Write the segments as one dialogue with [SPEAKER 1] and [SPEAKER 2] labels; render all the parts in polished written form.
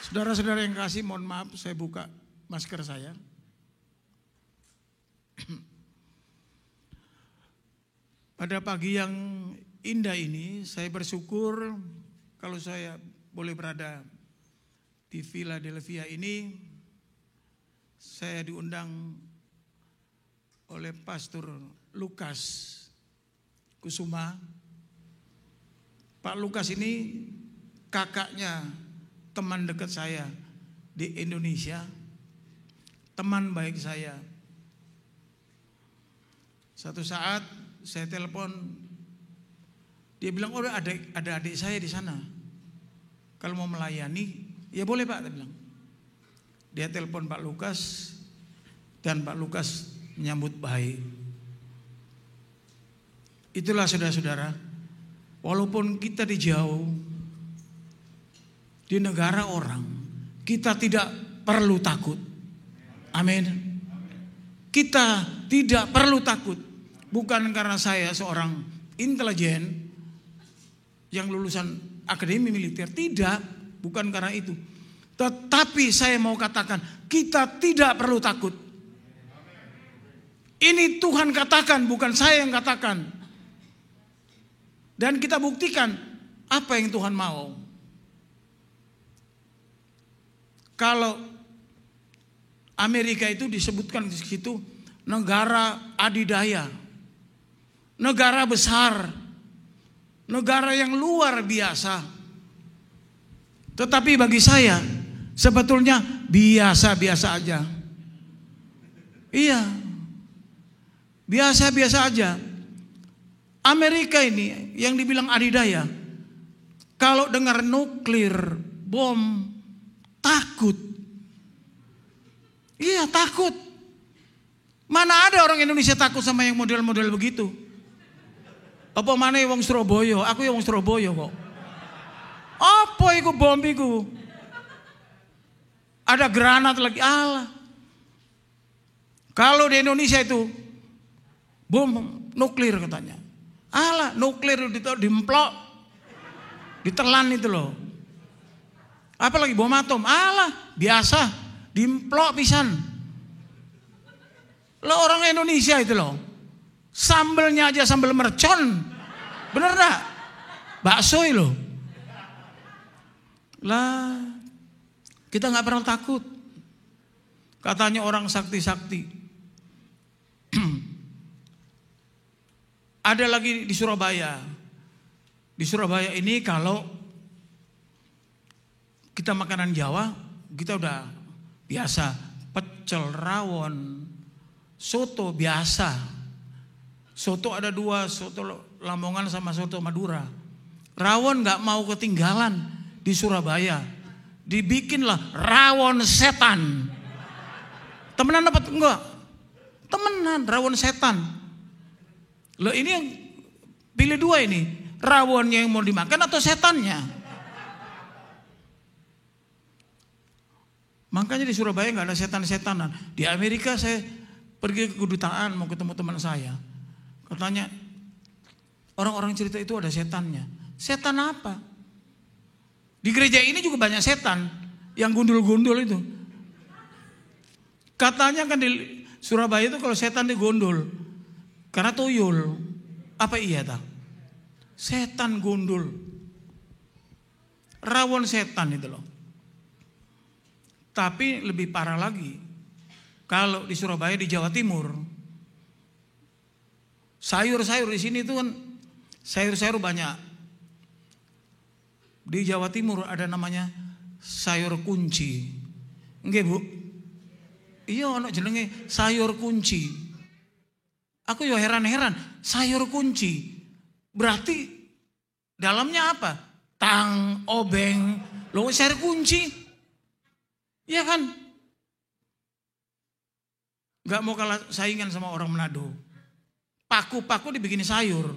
[SPEAKER 1] Saudara-saudara yang kasih, mohon maaf saya buka masker saya. Pada pagi yang indah ini saya bersyukur kalau saya boleh berada di Philadelphia ini. Saya diundang oleh Pastor Lukas Kusuma. Pak Lukas ini kakaknya teman dekat saya di Indonesia, teman baik saya. Satu saat saya telepon, dia bilang, oh ada adik saya di sana. Kalau mau melayani, ya boleh Pak, dia bilang. Dia telepon Pak Lukas dan Pak Lukas menyambut baik. Itulah saudara-saudara, walaupun kita di jauh, di negara orang, kita tidak perlu takut. Amin. Kita tidak perlu takut. Bukan karena saya seorang intelijen yang lulusan akademi militer. Tidak, bukan karena itu. Tetapi saya mau katakan, kita tidak perlu takut. Ini Tuhan katakan, bukan saya yang katakan. Dan kita buktikan apa yang Tuhan mau. Kalau Amerika itu disebutkan di situ negara adidaya, negara besar, negara yang luar biasa. Tetapi bagi saya sebetulnya biasa-biasa aja. Iya, biasa-biasa aja. Amerika ini yang dibilang adidaya, kalau dengar nuklir, bom, takut. Iya, takut. Mana ada orang Indonesia takut sama yang model-model begitu? Apa mana wong Surabaya? Aku ya wong Surabaya kok. Apa iku bom iku? Ada granat lagi. Allah. Kalau di Indonesia itu bom nuklir katanya. Allah, nuklir dimplok, ditelan itu loh. Apalagi bom atom, alah biasa, dimplok pisan. Lo orang Indonesia itu loh, sambelnya aja sambel mercon, bener gak? Bakso loh. Lah, kita nggak pernah takut. Katanya orang sakti-sakti. Ada lagi di Surabaya. Di Surabaya ini kalau kita makanan Jawa, kita udah biasa. Pecel, rawon, soto biasa. Soto ada dua, soto Lamongan sama soto Madura. Rawon gak mau ketinggalan di Surabaya. Dibikinlah rawon setan. Temenan dapat enggak? Temenan, rawon setan. Loh ini yang pilih dua ini. Rawonnya yang mau dimakan atau setannya? Makanya di Surabaya nggak ada setan-setanan. Di Amerika saya pergi ke kedutaan mau ketemu teman saya. Katanya orang-orang cerita itu ada setannya. Setan apa? Di gereja ini juga banyak setan yang gundul-gundul itu. Katanya kan di Surabaya itu kalau setan digundul karena tuyul. Apa iya tak? Setan gundul. Rawon setan itu loh. Tapi lebih parah lagi, kalau di Surabaya, di Jawa Timur, sayur-sayur di sini itu kan sayur-sayur banyak. Di Jawa Timur ada namanya sayur kunci. Nggih Bu? Iya, ono jenenge sayur kunci. Aku yo heran-heran, sayur kunci. Berarti dalamnya apa? Tang, obeng, loh sayur kunci. Iya kan? Gak mau kalah saingan sama orang Manado. Paku-paku dibikin sayur.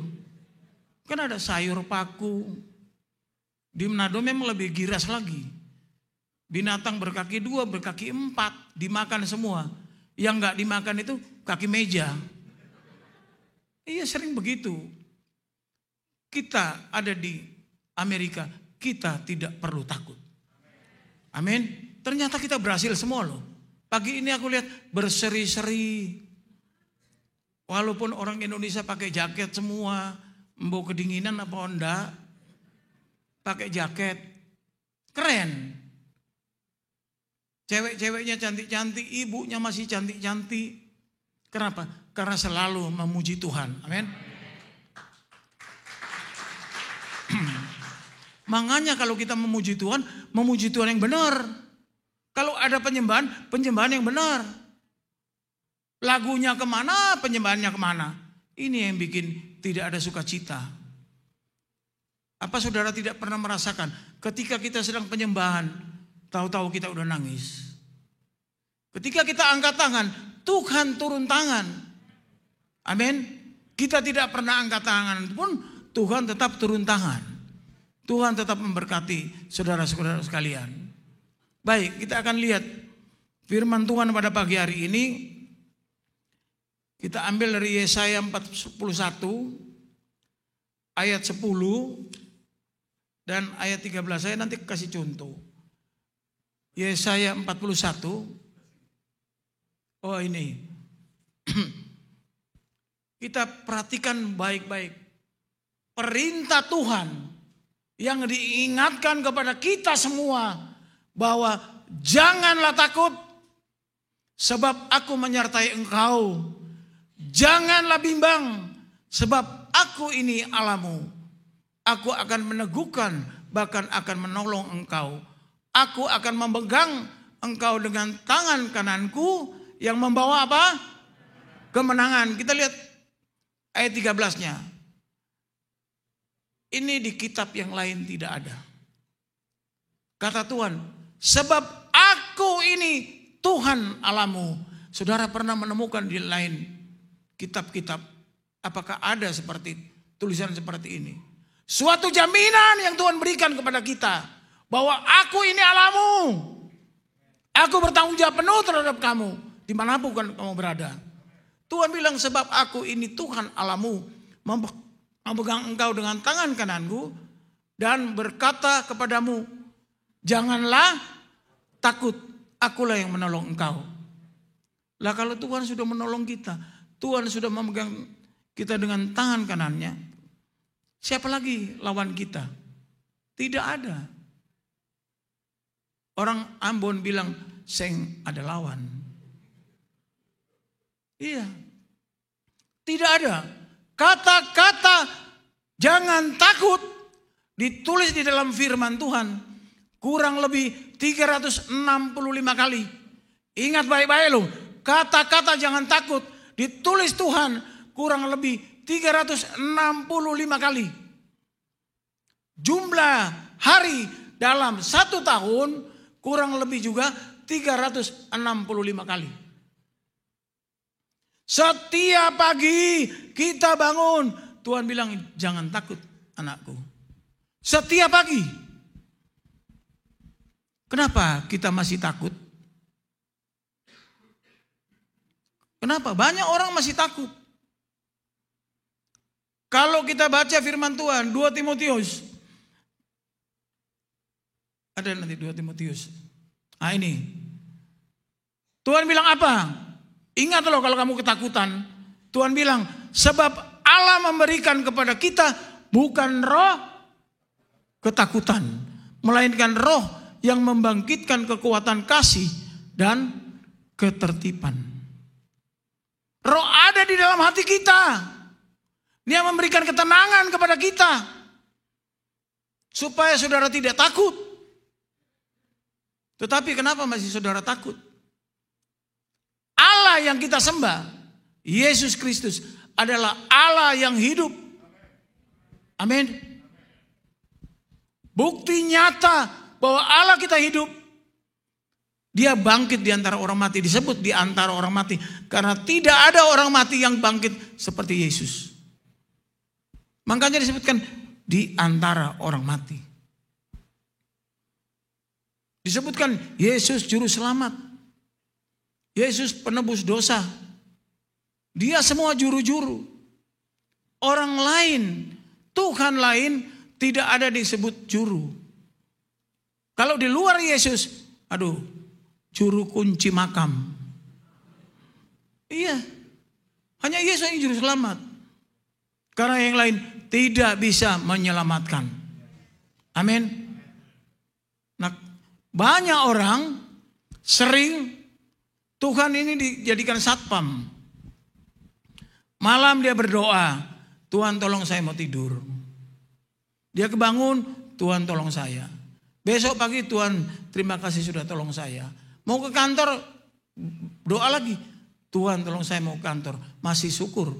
[SPEAKER 1] Kan ada sayur paku. Di Manado memang lebih giras lagi. Binatang berkaki 2, berkaki 4 dimakan semua. Yang gak dimakan itu kaki meja. Iya sering begitu. Kita ada di Amerika, kita tidak perlu takut. Amin. Ternyata kita berhasil semua loh. Pagi ini aku lihat berseri-seri. Walaupun orang Indonesia pakai jaket semua, mau kedinginan apa enggak, pakai jaket, keren. Cewek-ceweknya cantik-cantik, ibunya masih cantik-cantik. Kenapa? Karena selalu memuji Tuhan. Amin. Makanya kalau kita memuji Tuhan yang benar. Kalau ada penyembahan yang benar. Lagunya kemana, penyembahannya kemana. Ini yang bikin tidak ada sukacita. Apa saudara tidak pernah merasakan ketika kita sedang penyembahan, tahu-tahu kita udah nangis. Ketika kita angkat tangan, Tuhan turun tangan. Amin. Kita tidak pernah angkat tangan pun Tuhan tetap turun tangan. Tuhan tetap memberkati saudara-saudara sekalian. Baik, kita akan lihat firman Tuhan pada pagi hari ini. Kita ambil dari Yesaya 41 ayat 10 dan ayat 13. Saya nanti kasih contoh. Yesaya 41. Oh ini. Kita perhatikan baik-baik. Perintah Tuhan yang diingatkan kepada kita semua bahwa janganlah takut sebab aku menyertai engkau. Janganlah bimbang sebab aku ini Allahmu. Aku akan meneguhkan bahkan akan menolong engkau. Aku akan memegang engkau dengan tangan kananku yang membawa apa? Kemenangan. Kita lihat ayat 13-nya. Ini di kitab yang lain tidak ada. Kata Tuhan, sebab aku ini Tuhan Allahmu. Saudara pernah menemukan di lain kitab-kitab, apakah ada seperti tulisan seperti ini? Suatu jaminan yang Tuhan berikan kepada kita bahwa aku ini Allahmu. Aku bertanggung jawab penuh terhadap kamu dimanapun kamu berada. Tuhan bilang sebab aku ini Tuhan Allahmu, memegang engkau dengan tangan kananku dan berkata kepadamu, janganlah takut, akulah yang menolong engkau. Lah kalau Tuhan sudah menolong kita, Tuhan sudah memegang kita dengan tangan kanannya, siapa lagi lawan kita? Tidak ada. Orang Ambon bilang, seng ada lawan. Iya. Tidak ada. Kata-kata jangan takut ditulis di dalam firman Tuhan kurang lebih 365 kali. Ingat baik-baik loh. Kata-kata jangan takut ditulis Tuhan kurang lebih 365 kali. Jumlah hari dalam 1 tahun kurang lebih juga 365 kali. Setiap pagi kita bangun, Tuhan bilang jangan takut anakku. Setiap pagi. Kenapa kita masih takut? Kenapa? Banyak orang masih takut. Kalau kita baca firman Tuhan, 2 Timotius. Ada nanti 2 Timotius. Nah ini. Tuhan bilang apa? Ingat loh kalau kamu ketakutan. Tuhan bilang, sebab Allah memberikan kepada kita bukan roh ketakutan. Melainkan roh yang membangkitkan kekuatan kasih dan ketertiban. Roh ada di dalam hati kita. Dia memberikan ketenangan kepada kita. Supaya saudara tidak takut. Tetapi kenapa masih saudara takut? Allah yang kita sembah, Yesus Kristus adalah Allah yang hidup. Amin. Bukti nyata bahwa Allah kita hidup. Dia bangkit di antara orang mati. Disebut di antara orang mati. Karena tidak ada orang mati yang bangkit seperti Yesus. Makanya disebutkan di antara orang mati. Disebutkan Yesus juru selamat. Yesus penebus dosa. Dia semua juru-juru. Orang lain, Tuhan lain tidak ada disebut juru. Kalau Kalau di luar Yesus, aduh, juru kunci makam. Iya, hanya Yesus yang juru selamat. Karena yang lain tidak bisa menyelamatkan. Amin. Nah, banyak orang sering Tuhan ini dijadikan satpam. Malam dia berdoa, Tuhan tolong saya mau tidur. Dia kebangun, Tuhan tolong saya. Besok pagi, Tuhan terima kasih sudah tolong saya. Mau ke kantor, doa lagi. Tuhan tolong saya mau ke kantor. Masih syukur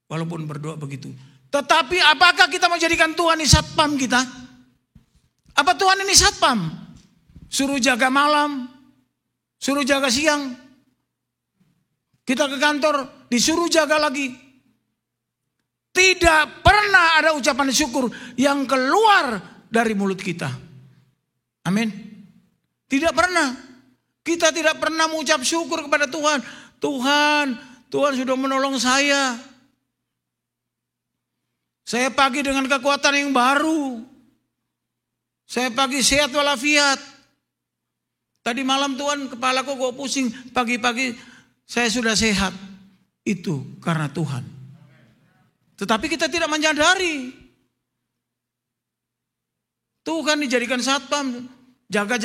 [SPEAKER 1] walaupun berdoa begitu. Tetapi apakah kita mau jadikan Tuhan ini satpam kita? Apa Tuhan ini satpam? Suruh jaga malam, suruh jaga siang. Kita ke kantor, disuruh jaga lagi. Tidak pernah ada ucapan syukur yang keluar dari mulut kita. Amin. Tidak pernah. Kita tidak pernah mengucap syukur kepada Tuhan. Tuhan sudah menolong saya. Saya pagi dengan kekuatan yang baru. Saya pagi sehat walafiat. Tadi malam Tuhan kepalaku kok pusing. Pagi-pagi saya sudah sehat. Itu karena Tuhan. Tetapi kita tidak menyadari. Tuhan dijadikan satpam. Jaga.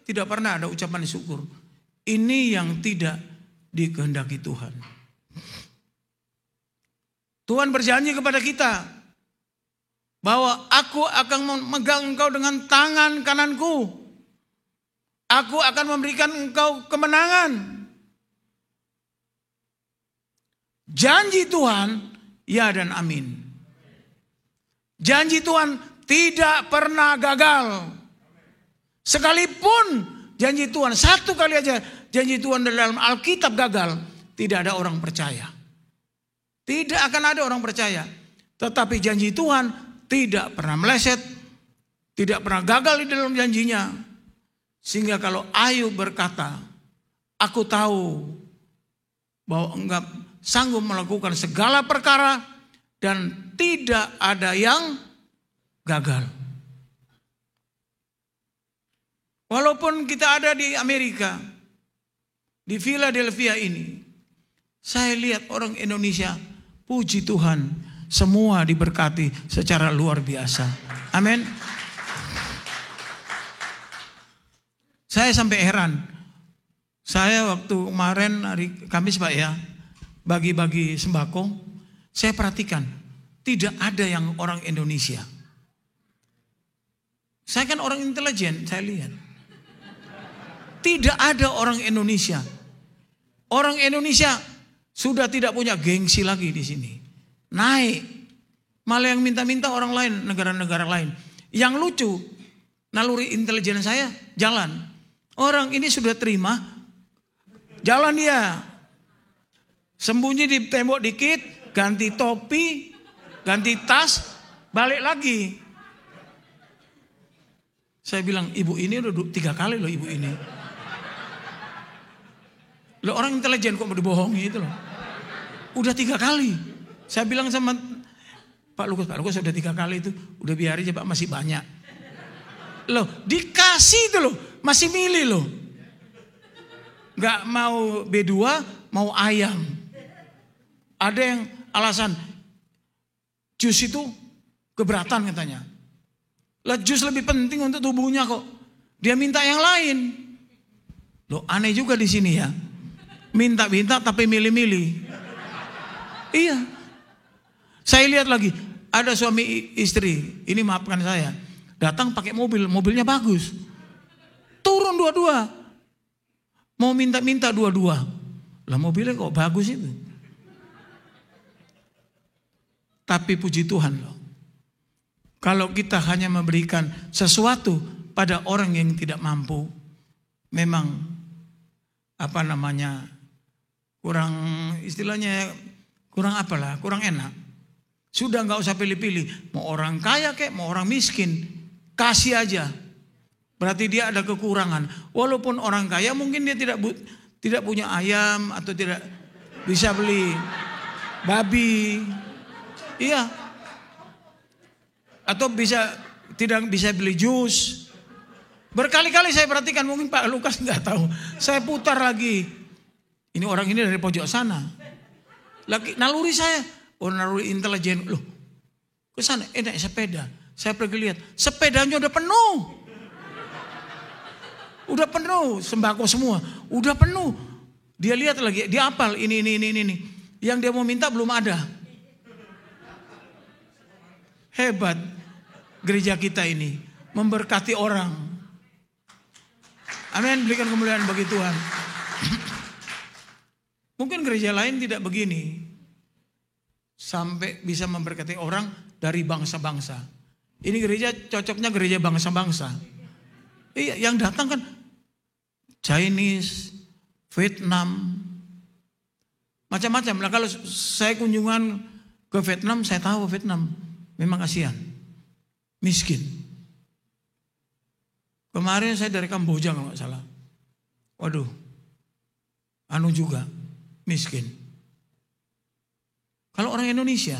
[SPEAKER 1] Tidak pernah ada ucapan syukur. Ini yang tidak dikehendaki Tuhan. Tuhan berjanji kepada kita. Bahwa aku akan memegang engkau dengan tangan kananku. Aku akan memberikan engkau kemenangan. Janji Tuhan, ya dan amin. Janji Tuhan tidak pernah gagal. Sekalipun janji Tuhan, satu kali aja janji Tuhan dalam Alkitab gagal, tidak ada orang percaya. Tidak akan ada orang percaya. Tetapi janji Tuhan tidak pernah meleset, tidak pernah gagal di dalam janjinya. Sehingga kalau Ayub berkata, aku tahu bahwa engkau sanggup melakukan segala perkara dan tidak ada yang gagal. Walaupun kita ada di Amerika, di Philadelphia ini, saya lihat orang Indonesia, puji Tuhan, semua diberkati secara luar biasa. Amin. Saya sampai heran. Saya waktu kemarin hari Kamis Pak ya, bagi-bagi sembako, saya perhatikan tidak ada yang orang Indonesia. Saya kan orang intelijen, saya lihat. Tidak ada orang Indonesia. Orang Indonesia sudah tidak punya gengsi lagi di sini. Naik. Malah yang minta-minta orang lain, negara-negara lain. Yang lucu, naluri intelijen saya jalan. Orang ini sudah terima, jalan dia. Sembunyi di tembok dikit, ganti topi, ganti tas, balik lagi. Saya bilang, ibu ini udah 3 kali loh ibu ini. Loh orang intelijen kok mau dibohongi itu loh. Udah 3 kali. Saya bilang sama Pak Lukas sudah 3 kali itu. Udah biarin aja Pak, masih banyak. Loh dikasih itu loh, masih milih loh. Gak mau B2, mau ayam. Ada yang alasan jus itu keberatan katanya. Lah jus lebih penting untuk tubuhnya kok. Dia minta yang lain. Loh aneh juga di sini ya. Minta-minta tapi milih-milih. Iya. Saya lihat lagi, ada suami istri, ini maafkan saya. Datang pakai mobil, mobilnya bagus. Turun dua-dua. Mau minta-minta dua-dua. Lah mobilnya kok bagus itu. Tapi puji Tuhan loh. Kalau kita hanya memberikan sesuatu pada orang yang tidak mampu, memang kurang istilahnya kurang apalah, kurang enak. Sudah nggak usah pilih-pilih, mau orang kaya kek, mau orang miskin, kasih aja. Berarti dia ada kekurangan. Walaupun orang kaya mungkin dia tidak punya ayam atau tidak bisa beli babi, iya. Atau tidak bisa beli jus. Berkali-kali saya perhatikan, mungkin Pak Lukas nggak tahu. Saya putar lagi. Ini orang ini dari pojok sana. Lagi naluri saya, naluri intelijen. Loh, ke sana naik sepeda. Saya pergi lihat, sepedanya udah penuh. Udah penuh, sembako semua. Udah penuh. Dia lihat lagi, dia hafal ini. Yang dia mau minta belum ada. Hebat gereja kita ini, memberkati orang. Amin, berikan kemuliaan bagi Tuhan. Mungkin gereja lain tidak begini. Sampai bisa memberkati orang dari bangsa-bangsa. Ini gereja cocoknya gereja bangsa-bangsa. Iya, yang datang kan Chinese, Vietnam, macam-macam. Nah kalau saya kunjungan ke Vietnam, saya tahu Vietnam memang kasihan, miskin. Kemarin saya dari Kamboja kalau nggak salah. Waduh, juga miskin. Kalau orang Indonesia,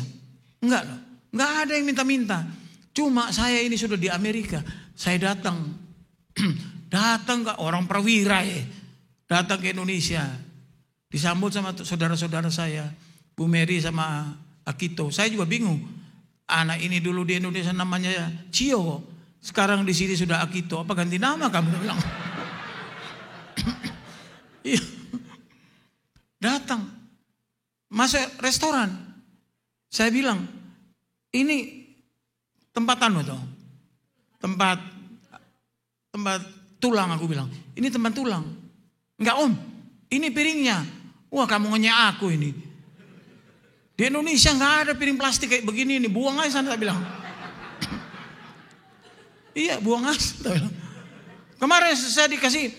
[SPEAKER 1] enggak loh. Enggak ada yang minta-minta. Cuma saya ini sudah di Amerika. Saya datang. Datang ke orang perwira ya. Datang ke Indonesia. Disambut sama saudara-saudara saya. Bu Mary sama Akito. Saya juga bingung. Anak ini dulu di Indonesia namanya Cio. Sekarang di sini sudah Akito, apa ganti nama kamu bilang? Iya. Datang, masuk restoran. Saya bilang, ini tempat tempat tulang aku bilang. Ini tempat tulang. Enggak om, ini piringnya. Wah kamu ngenyek aku ini. Di Indonesia nggak ada piring plastik kayak begini nih, buang aja sana, saya bilang. Iya buang aja. Kemarin saya dikasih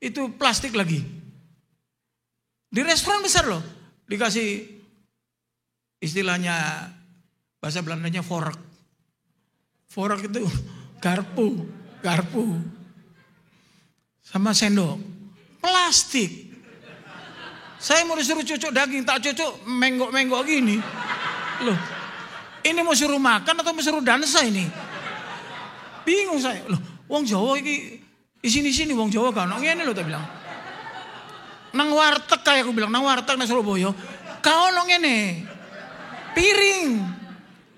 [SPEAKER 1] itu plastik lagi. Di restoran besar loh. Dikasih istilahnya bahasa Belandanya vork. Vork itu garpu. Sama sendok. Plastik. Saya mau disuruh cucuk daging, tak cucuk menggok-menggok gini. Loh, ini mau suruh makan atau mau suruh dansa ini? Bingung saya, loh, wong Jawa ini di sini wong Jawa kan, ngene lho tak bilang. Nang warteg kayak aku bilang, nang warteg nang Surabaya, kau nong ngene. Piring.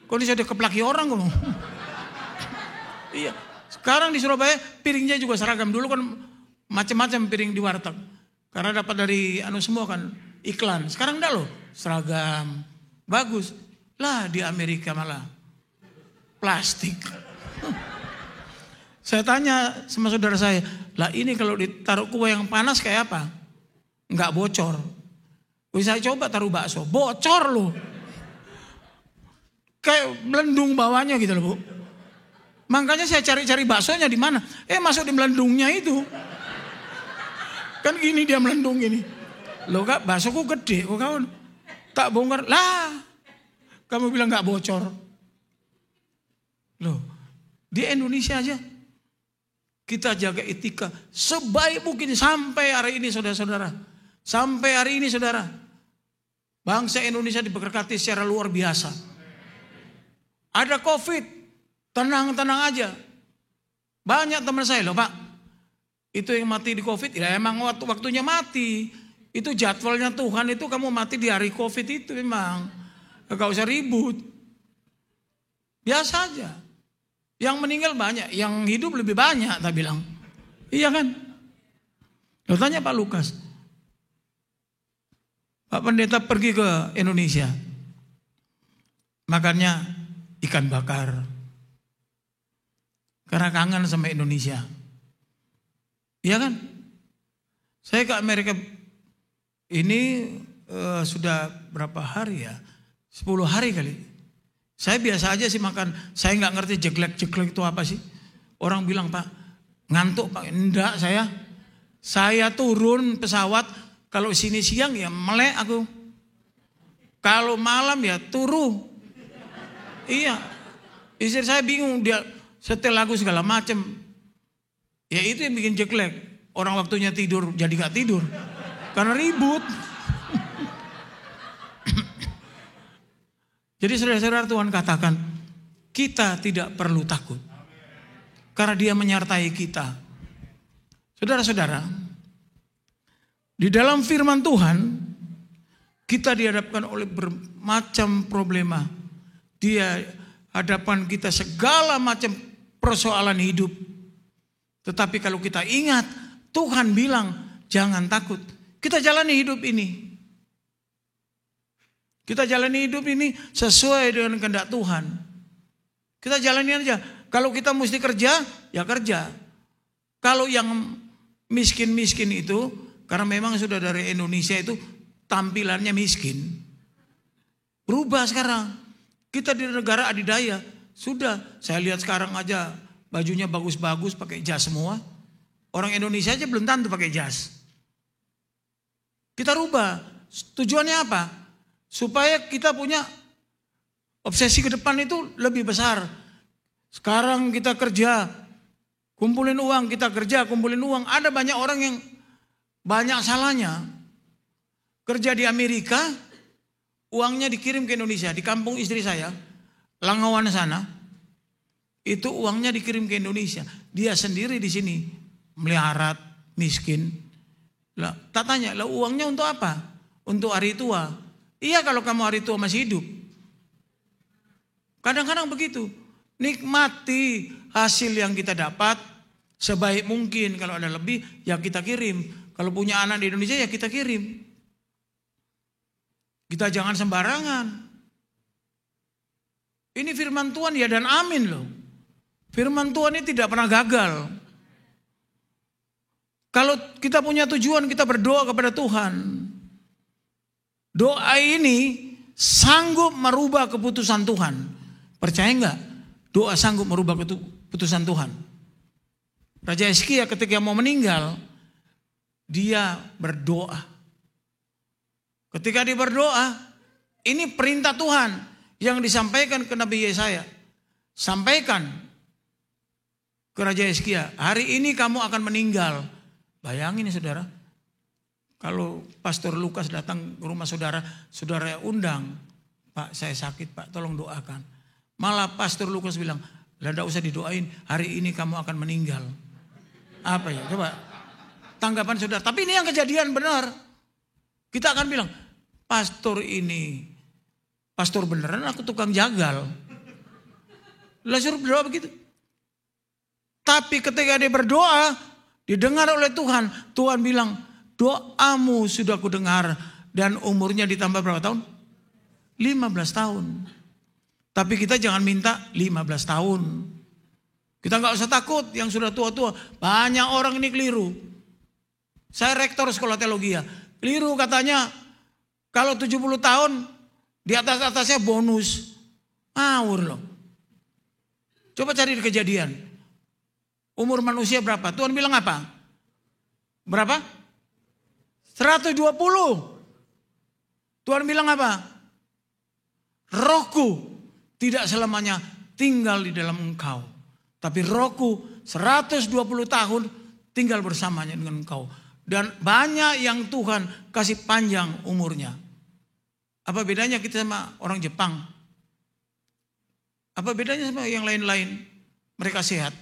[SPEAKER 1] Kok bisa dikeplaki orang kok. Iya. Sekarang di Surabaya piringnya juga seragam. Dulu kan macam-macam piring di warteg. Karena dapat dari semua kan iklan. Sekarang enggak loh, seragam. Bagus. Lah di Amerika malah plastik. Saya tanya sama saudara saya, lah ini kalau ditaruh kue yang panas kayak apa? Enggak bocor. Saya coba taruh bakso, bocor loh. Kayak melendung bawahnya gitu loh Bu. Makanya saya cari-cari baksonya di mana. Masuk di melendungnya itu. Kan gini dia melendung gini. Loh kak, baksoku gede. Kok kawan tak bongkar? Lah, kamu bilang enggak bocor. Loh, di Indonesia aja. Kita jaga etika sebaik mungkin sampai hari ini saudara-saudara. Sampai hari ini saudara. Bangsa Indonesia diberkati secara luar biasa. Ada COVID. Tenang-tenang aja. Banyak teman saya loh Pak. Itu yang mati di COVID. Ya emang waktunya mati. Itu jadwalnya Tuhan itu kamu mati di hari COVID itu memang. Gak usah ribut. Biasa aja. Yang meninggal banyak, yang hidup lebih banyak, tak bilang. Iya kan? Lo tanya Pak Lukas. Pak Pendeta pergi ke Indonesia. Makannya ikan bakar. Karena kangen sama Indonesia. Iya kan? Saya ke Amerika ini sudah berapa hari ya? 10 hari kali. Saya biasa aja sih makan. Saya nggak ngerti jeglek itu apa sih. Orang bilang Pak ngantuk Pak. Enggak saya. Saya turun pesawat. Kalau sini siang ya melek aku. Kalau malam ya turu. Iya. Istri saya bingung. Dia setel lagu segala macam. Ya itu yang bikin jeglek. Orang waktunya tidur jadi nggak tidur. Karena ribut. Jadi saudara-saudara Tuhan katakan, kita tidak perlu takut. karena Dia menyertai kita. Saudara-saudara, di dalam firman Tuhan kita dihadapkan oleh bermacam problema. Dia hadapan kita segala macam persoalan hidup. Tetapi kalau kita ingat, Tuhan bilang jangan takut. Kita jalani hidup ini. Kita jalani hidup ini sesuai dengan kehendak Tuhan. Kita jalani aja. Kalau kita mesti kerja, ya kerja. Kalau yang miskin-miskin itu, karena memang sudah dari Indonesia itu tampilannya miskin. Berubah sekarang. Kita di negara adidaya. Sudah, saya lihat sekarang aja bajunya bagus-bagus pakai jas semua. Orang Indonesia aja belum tentu pakai jas. Kita rubah. Tujuannya apa? Supaya kita punya obsesi ke depan itu lebih besar. Sekarang kita kerja, kumpulin uang, kita kerja, kumpulin uang. Ada banyak orang yang banyak salahnya. Kerja di Amerika, uangnya dikirim ke Indonesia. Di kampung istri saya, Langawan sana, itu uangnya dikirim ke Indonesia. Dia sendiri di sini meliharat, miskin. Lah, tak tanya, lah uangnya untuk apa? Untuk hari tua. Iya kalau kamu hari tua masih hidup. Kadang-kadang begitu. Nikmati hasil yang kita dapat sebaik mungkin. Kalau ada lebih ya kita kirim. Kalau punya anak di Indonesia ya kita kirim. Kita jangan sembarangan. Ini firman Tuhan ya dan amin loh. Firman Tuhan ini tidak pernah gagal. Kalau kita punya tujuan kita berdoa kepada Tuhan. Doa ini sanggup merubah keputusan Tuhan. Percaya enggak? Doa sanggup merubah keputusan Tuhan. Raja Hizkia ketika mau meninggal, dia berdoa. Ketika dia berdoa, ini perintah Tuhan yang disampaikan ke Nabi Yesaya. Sampaikan ke Raja Hizkia, hari ini kamu akan meninggal. Bayangin ya saudara. Kalau Pastor Lukas datang ke rumah saudara, saudara undang, Pak saya sakit Pak tolong doakan. Malah Pastor Lukas bilang, lah tidak usah didoain, hari ini kamu akan meninggal. Apa ya coba tanggapan saudara. Tapi ini yang kejadian benar. Kita akan bilang, pastor ini, pastor beneran aku tukang jagal. Lah suruh berdoa begitu. Tapi ketika dia berdoa, didengar oleh Tuhan. Tuhan bilang, doamu sudah kudengar. Dan umurnya ditambah berapa tahun? 15 tahun. Tapi kita jangan minta 15 tahun. Kita gak usah takut yang sudah tua-tua. Banyak orang ini keliru. Saya rektor sekolah teologi ya. Keliru katanya. Kalau 70 tahun di atas-atasnya bonus. Ngawur loh. Coba cari di Kejadian. Umur manusia berapa? Tuhan bilang apa? Berapa? 120. Tuhan bilang apa? Rohku tidak selamanya tinggal di dalam engkau. Tapi rohku 120 tahun tinggal bersamanya dengan engkau. Dan banyak yang Tuhan kasih panjang umurnya. Apa bedanya kita sama orang Jepang? Apa bedanya sama yang lain-lain? Mereka sehat.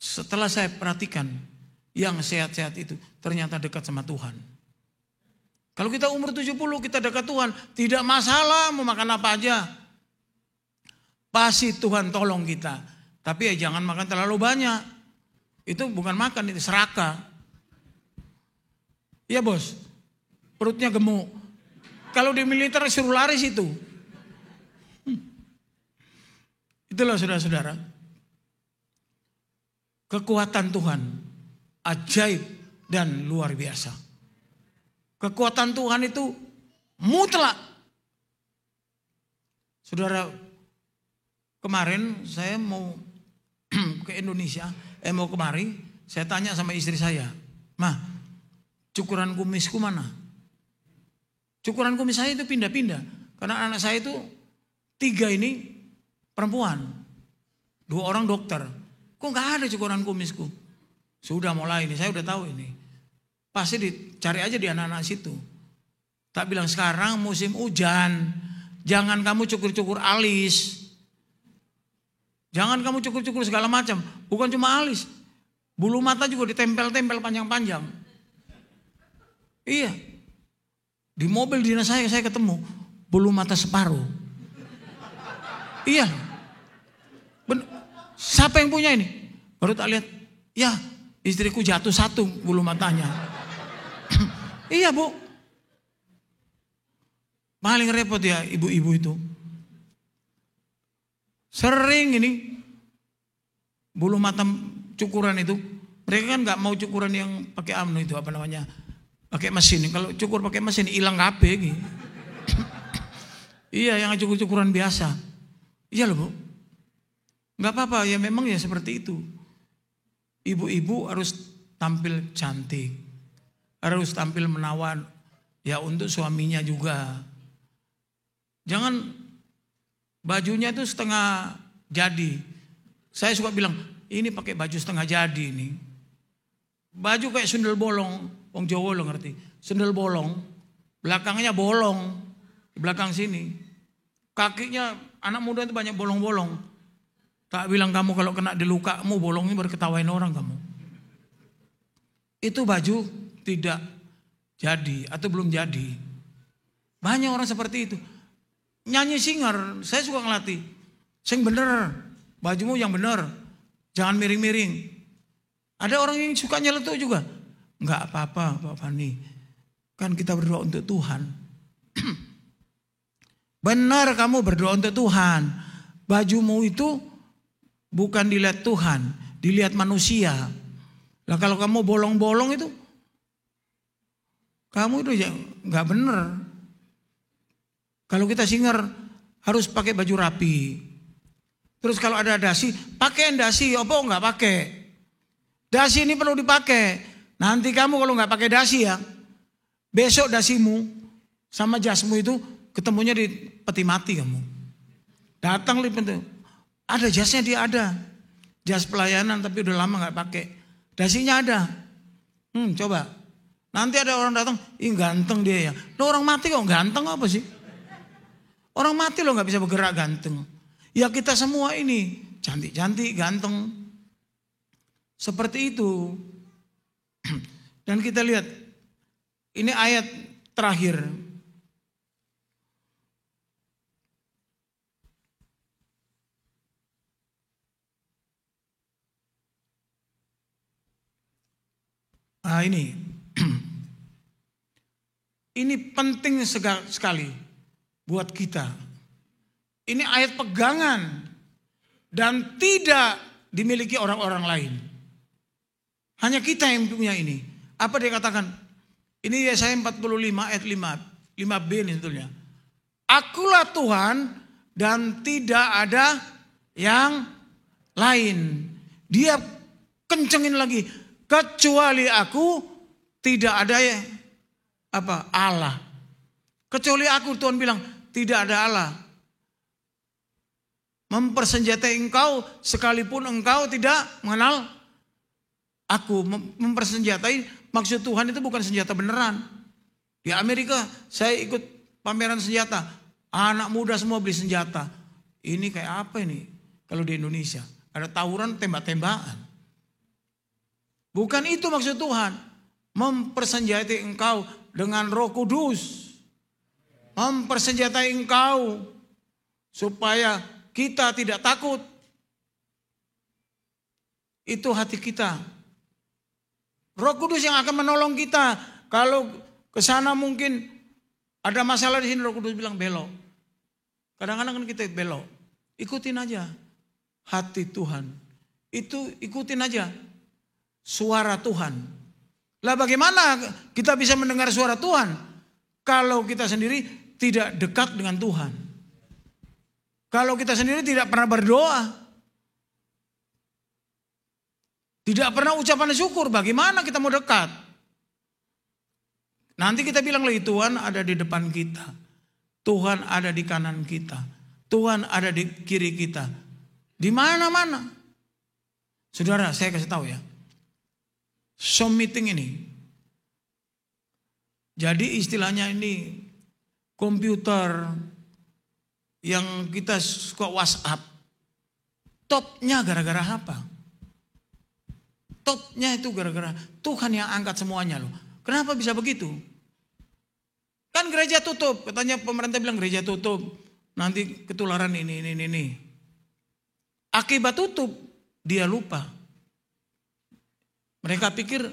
[SPEAKER 1] Setelah saya perhatikan, yang sehat-sehat itu ternyata dekat sama Tuhan. Kalau kita umur 70 kita dekat Tuhan, tidak masalah mau makan apa aja. Pasti Tuhan tolong kita. Tapi ya jangan makan terlalu banyak. Itu bukan makan, itu serakah. Iya bos, perutnya gemuk. Kalau di militer suruh laris itu. Itulah saudara-saudara. Kekuatan Tuhan ajaib dan luar biasa. Kekuatan Tuhan itu mutlak. Saudara, kemarin saya mau ke Indonesia, mau kemari, saya tanya sama istri saya, "Mah, cukuran kumisku mana?" Cukuran kumis saya itu pindah-pindah. Karena anak saya itu 3 ini perempuan. 2 orang dokter. Kok gak ada cukuran kumisku? Sudah mulai ini, saya udah tahu ini. Pasti dicari aja di anak-anak situ. Tak bilang sekarang musim hujan. Jangan kamu cukur-cukur alis. Jangan kamu cukur-cukur segala macam. Bukan cuma alis. Bulu mata juga ditempel-tempel panjang-panjang. Iya. Di mobil dinas saya ketemu bulu mata separuh. Iya. Siapa yang punya ini? Baru tak lihat. Ya, istriku jatuh satu bulu matanya. Iya, Bu. Paling repot ya ibu-ibu itu. Sering ini bulu mata cukuran itu. Mereka kan nggak mau cukuran yang pakai itu apa namanya? Pakai mesin. Kalau cukur pakai mesin hilang HP gitu. Iya, yang cukur-cukuran biasa. Iya loh, Bu. Nggak apa-apa, ya memang ya seperti itu. Ibu-ibu harus tampil cantik. Harus tampil menawan. Ya untuk suaminya juga. Jangan bajunya itu setengah jadi. Saya suka bilang, ini pakai baju setengah jadi ini. Baju kayak sundel bolong. Wong Jawa lo ngerti. Sundel bolong. Belakangnya bolong. Di belakang sini. Kakinya anak muda itu banyak bolong-bolong. Tak bilang kamu kalau kena di luka kamu bolongnya baru ketawain orang kamu. Itu baju tidak jadi atau belum jadi. Banyak orang seperti itu. Nyanyi singer, saya suka ngelatih. Sing bener, bajumu yang bener. Jangan miring-miring. Ada orang yang suka nyeletuk juga. Enggak apa-apa Pak Fani. Kan kita berdoa untuk Tuhan. Benar kamu berdoa untuk Tuhan. Bajumu itu bukan dilihat Tuhan, dilihat manusia. Lah kalau kamu bolong-bolong itu, kamu itu ya nggak benar. Kalau kita singer harus pakai baju rapi. Terus kalau ada dasi, pakai dasi. Apa nggak pakai? Dasi ini perlu dipakai. Nanti kamu kalau nggak pakai dasi ya, besok dasimu sama jasmu itu ketemunya di peti mati kamu. Datang di pintu. Ada jasnya dia ada. Jas pelayanan tapi udah lama gak pakai. Dasinya ada. Coba. Nanti ada orang datang. Ih ganteng dia ya. Lo orang mati kok ganteng apa sih? Orang mati lo gak bisa bergerak ganteng. Ya kita semua ini. Cantik-cantik ganteng. Seperti itu. Dan kita lihat. Ini ayat terakhir. Nah ini penting sekali buat kita. Ini ayat pegangan dan tidak dimiliki orang-orang lain. Hanya kita yang punya ini. Apa dia katakan? Ini Yesaya 45 ayat 5b ini sebetulnya. Akulah Tuhan dan tidak ada yang lain. Dia kencengin lagi. Kecuali aku tidak ada Allah. Kecuali aku, Tuhan bilang tidak ada Allah. Mempersenjatai engkau sekalipun engkau tidak mengenal aku. Mempersenjatai maksud Tuhan itu bukan senjata beneran. Di Amerika saya ikut pameran senjata. Anak muda semua beli senjata. Ini kayak apa ini? Kalau di Indonesia ada tawuran tembak-tembakan. Bukan itu maksud Tuhan. Mempersenjatai engkau dengan Roh Kudus. Mempersenjatai engkau supaya kita tidak takut. Itu hati kita. Roh Kudus yang akan menolong kita. Kalau ke sana mungkin ada masalah di sini, Roh Kudus bilang belok. Kadang-kadang kan kita belok. Ikutin aja hati Tuhan. Itu ikutin aja suara Tuhan. Lah bagaimana kita bisa mendengar suara Tuhan kalau kita sendiri tidak dekat dengan Tuhan? Kalau kita sendiri tidak pernah berdoa, tidak pernah ucapan syukur, bagaimana kita mau dekat? Nanti kita bilang lagi Tuhan ada di depan kita, Tuhan ada di kanan kita, Tuhan ada di kiri kita, di mana-mana. Saudara, saya kasih tahu ya. Zoom meeting ini. Jadi istilahnya ini komputer yang kita suka WhatsApp. Topnya gara-gara apa? Topnya itu gara-gara Tuhan yang angkat semuanya loh. Kenapa bisa begitu? Kan gereja tutup, katanya pemerintah bilang gereja tutup. Nanti ketularan ini. Akibat tutup, dia lupa. Mereka pikir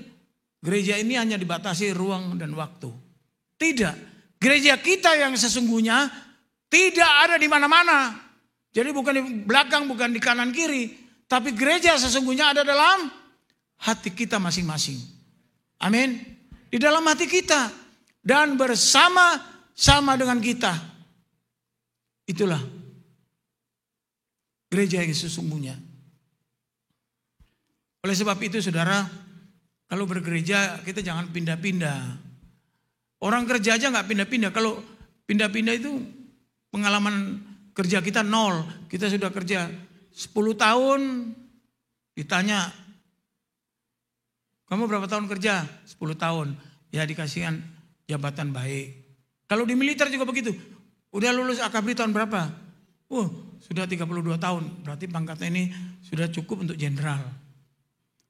[SPEAKER 1] gereja ini hanya dibatasi ruang dan waktu. Tidak. Gereja kita yang sesungguhnya tidak ada di mana-mana. Jadi bukan di belakang, bukan di kanan kiri. Tapi gereja sesungguhnya ada dalam hati kita masing-masing. Amin. Di dalam hati kita. Dan bersama-sama dengan kita. Itulah gereja yang sesungguhnya. Oleh sebab itu saudara, kalau bergereja kita jangan pindah-pindah. Orang kerja aja gak pindah-pindah. Kalau pindah-pindah itu pengalaman kerja kita 0. Kita sudah kerja 10 tahun, ditanya, kamu berapa tahun kerja? 10 tahun. Ya dikasihkan jabatan baik. Kalau di militer juga begitu. Udah lulus akabri tahun berapa? Sudah 32 tahun. Berarti pangkatnya ini sudah cukup untuk jenderal.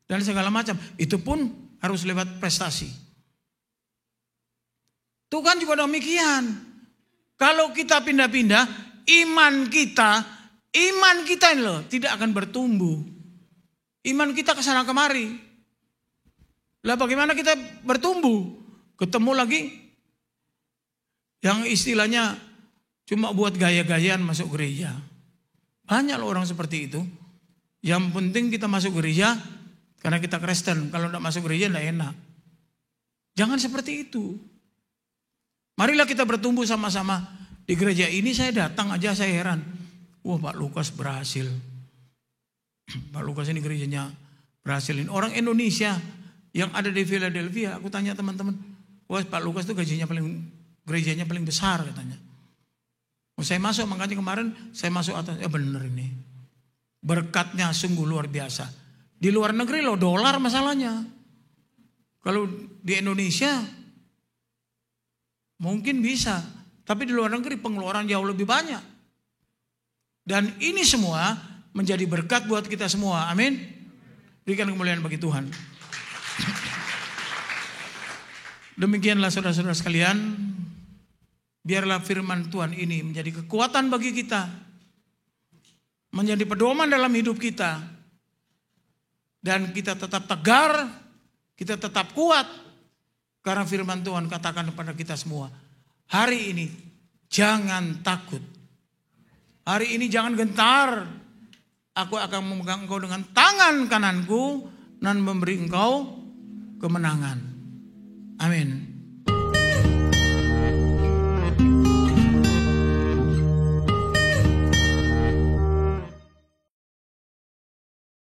[SPEAKER 1] Dan segala macam. Itu pun harus lewat prestasi. Tuhan juga demikian. Kalau kita pindah-pindah, iman kita ini loh tidak akan bertumbuh. Iman kita kesana kemari. Lah bagaimana kita bertumbuh? Ketemu lagi yang istilahnya cuma buat gaya-gayaan masuk gereja. Banyak loh orang seperti itu. Yang penting kita masuk gereja karena kita Kristen. Kalau tidak masuk gereja tidak enak. Jangan seperti itu. Marilah kita bertumbuh sama-sama. Di gereja ini saya datang aja saya heran. Pak Lukas berhasil. Pak Lukas ini gerejanya berhasilin. Orang Indonesia yang ada di Philadelphia, aku tanya teman-teman, Pak Lukas itu gerejanya paling besar katanya. Saya masuk, makanya kemarin saya masuk atas, bener ini. Berkatnya sungguh luar biasa. Di luar negeri loh dolar masalahnya. Kalau di Indonesia mungkin bisa, tapi di luar negeri pengeluaran jauh lebih banyak. Dan ini semua menjadi berkat buat kita semua. Amin. Berikan kemuliaan bagi Tuhan. Demikianlah saudara-saudara sekalian. Biarlah firman Tuhan ini menjadi kekuatan bagi kita. Menjadi pedoman dalam hidup kita. Dan kita tetap tegar. Kita tetap kuat. Karena firman Tuhan katakan kepada kita semua. Hari ini jangan takut. Hari ini jangan gentar. Aku akan memegang engkau dengan tangan kananku. Dan memberi engkau kemenangan. Amin.